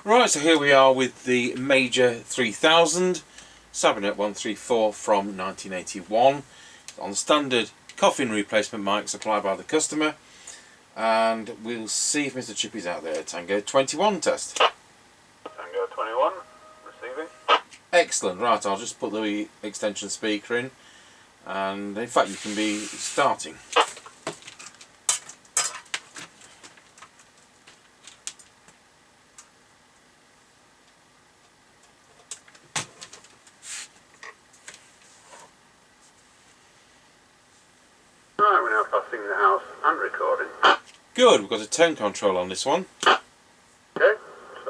Right, so here we are with the Major 3000 Sabinet 134 from 1981 on standard coffin replacement mic supplied by the customer, and we'll see if Mr. Chippie's out there. Tango 21 test. Tango 21, receiving. Excellent. Right, I'll just put the extension speaker in, and in fact you can be starting. Right, we're now passing the house and recording. Good, we've got a tone control on this one. Okay, so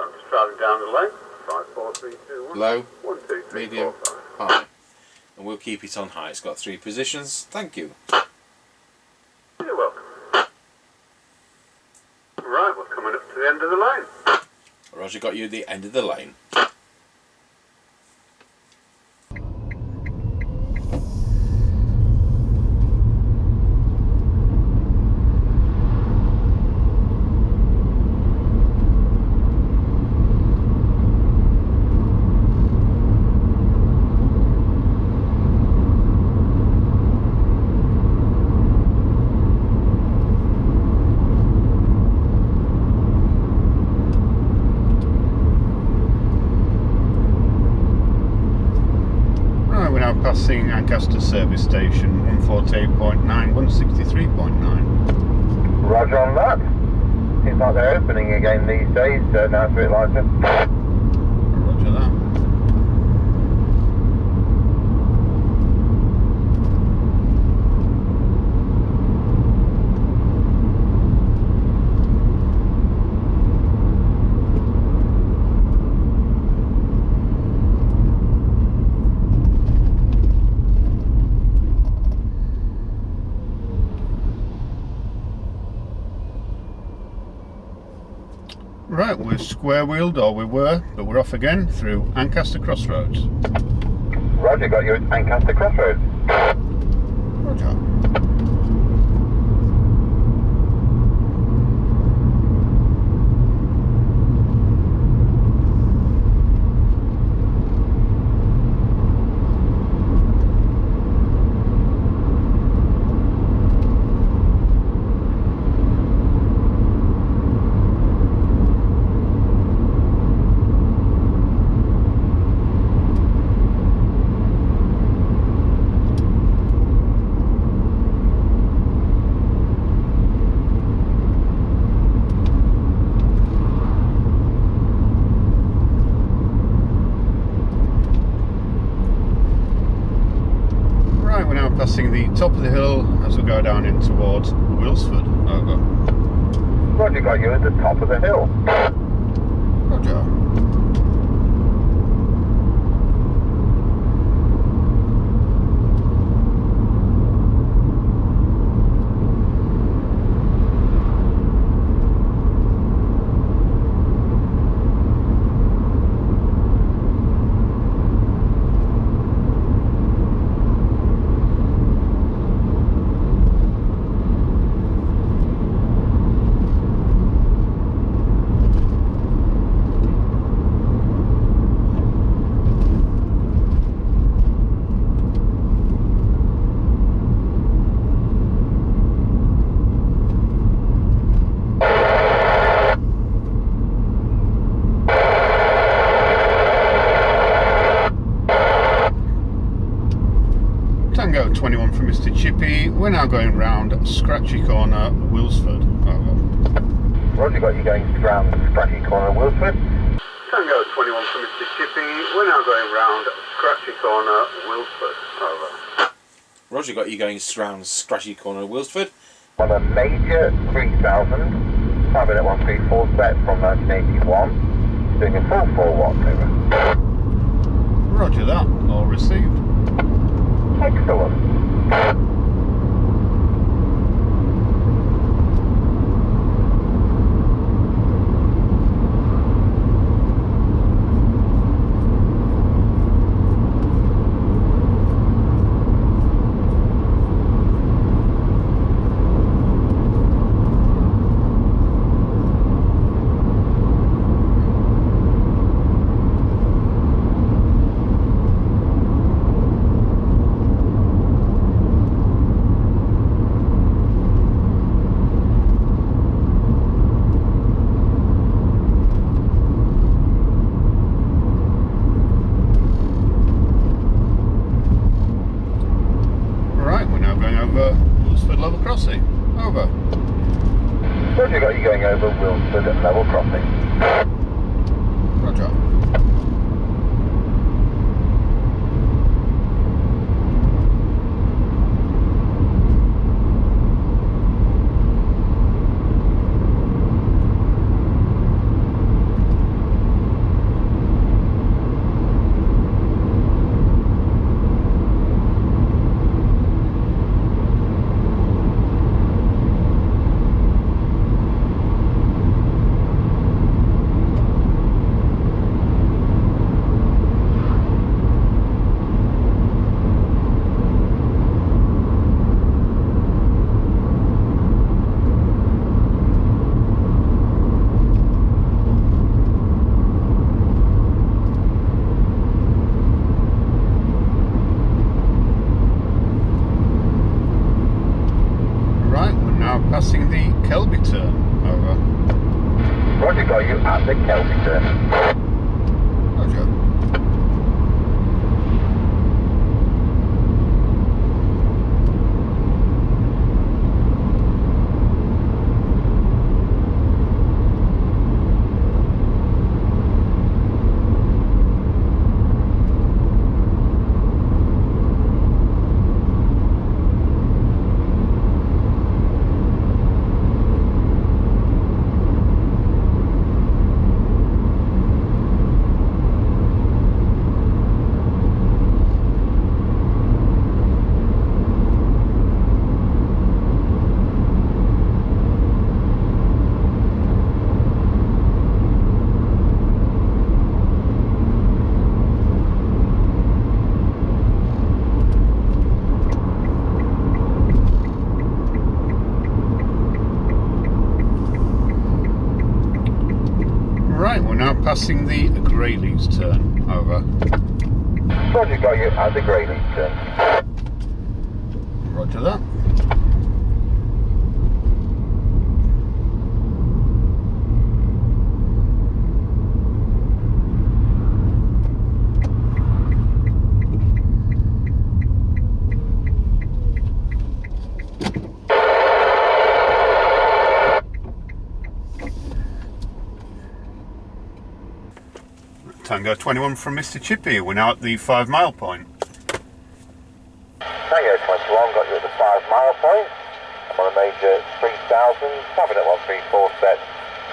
I'm just travelling down the lane. 5, 4, 3, 2, 1. Low, 1, 2, 3, medium, 4, 5. high. And we'll keep it on high. It's got 3 positions. Thank you. You're welcome. Right, we're coming up to the end of the lane. Roger got you at the end of the lane. Passing Ancaster service station 148.9, 163.9. Roger on that. Seems like they're opening again these days, now it's a bit lighter. Roger that. Right, we're square wheeled, or we were, but we're off again through Ancaster Crossroads. Roger, got you at Ancaster Crossroads. Roger. Passing the top of the hill as we go down in towards Wilsford. Over. Roger, got you at the top of the hill. Roger. Tango 21 from Mr. Chippie. We're now going round Scratchy Corner, Wilsford. Over. Roger, got you going round Scratchy Corner, Wilsford. Tango 21 from Mr. Chippie. We're now going round Scratchy Corner, Wilsford. Over. Roger got you going round Scratchy Corner, Wilsford. On a Major 3000, Sabinet 134 set from 1981, doing a full 4 watts. Over. Roger that. All received. Excellent. level crossing. Roger. Passing the Kelby turn, over. Roger, got you at the Kelby turn. Roger. Right, we're now passing the Greyleys turn, over. Roger, got you at the Greyleys turn. Roger that. Tango 21 from Mr. Chippie. We're now at the 5 mile point. Tango 21 got you at the 5 mile point. I'm on a major 3000 Sabinet 134 set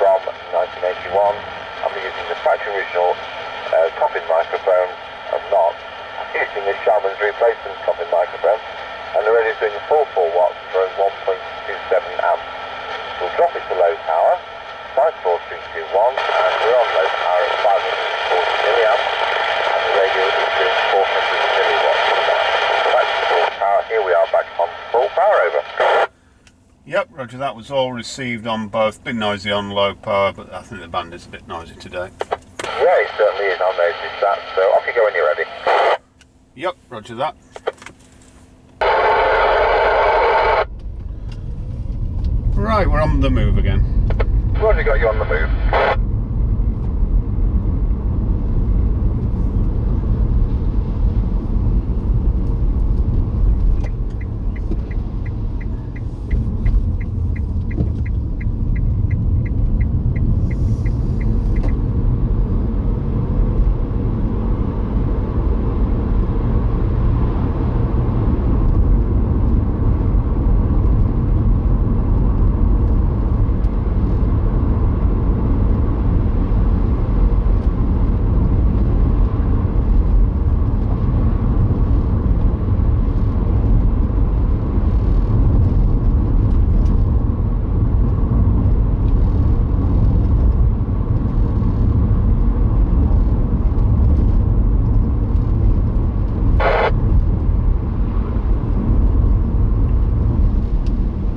from 1981. I'm using the factory original coffin microphone. I'm not using the Shaman's replacement coffin microphone. And the radio is doing 44 watts for 1.27 amps. We'll drop it to low power, 54221, and we're on low power at 540 milliamps, and the radio is doing 400 milliwatts now. So that's full power. Here we are back on full power, over. Yep, roger that. Was all received on both. Bit noisy on low power, but I think the band is a bit noisy today. Yeah, it certainly is. I've noticed that. So off you go when you're ready. Yep, roger that. Right, we're on the move again. Roger, got you on the move.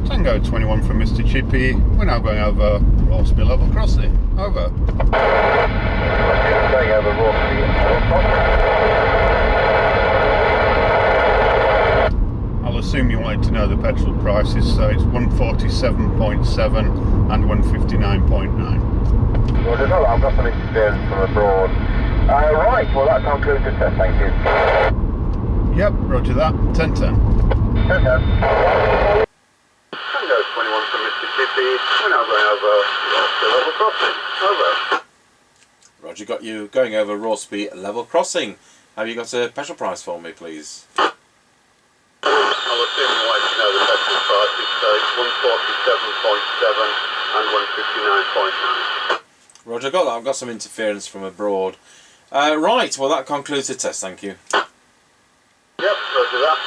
Tango 21 from Mr. Chippie. We're now going over Rawsby level crossing. Over. Going over Rawsby level crossing. I'll assume you wanted to know the petrol prices, so it's 147.7 and 159.9. Roger, no, I've got some interference from abroad. Right, well that concludes the test, thank you. Yep, roger that. 1010. 1010. Tango 21 from Mr. Chippie. We're now going over Rawsby level crossing. Over. Roger, got you going over Rawsby level crossing. Have you got a petrol price for me, please? I'll assume you like to know the petrol prices, so it's 147.7 and 159.9. Roger, got that. I've got some interference from abroad. Right, well that concludes the test, thank you. Yep, roger that.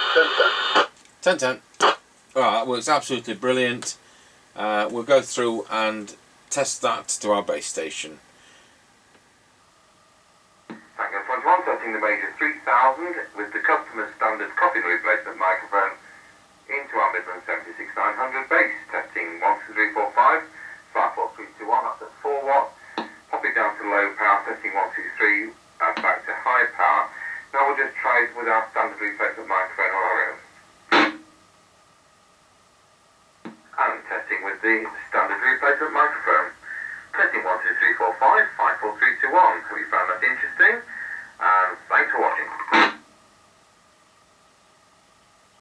10-10. 10-10. Alright, that works absolutely brilliant. We'll go through and test that to our base station. Tango 21, setting the major 3000 with the customer's standard coffin replacement microphone into our Midland 76900 base. Testing 12345, 54321, that's at 4 watts. Pop it down to low power, testing 123, back to high power. Now we'll just try it with our standard replacement microphone on our own. And testing with the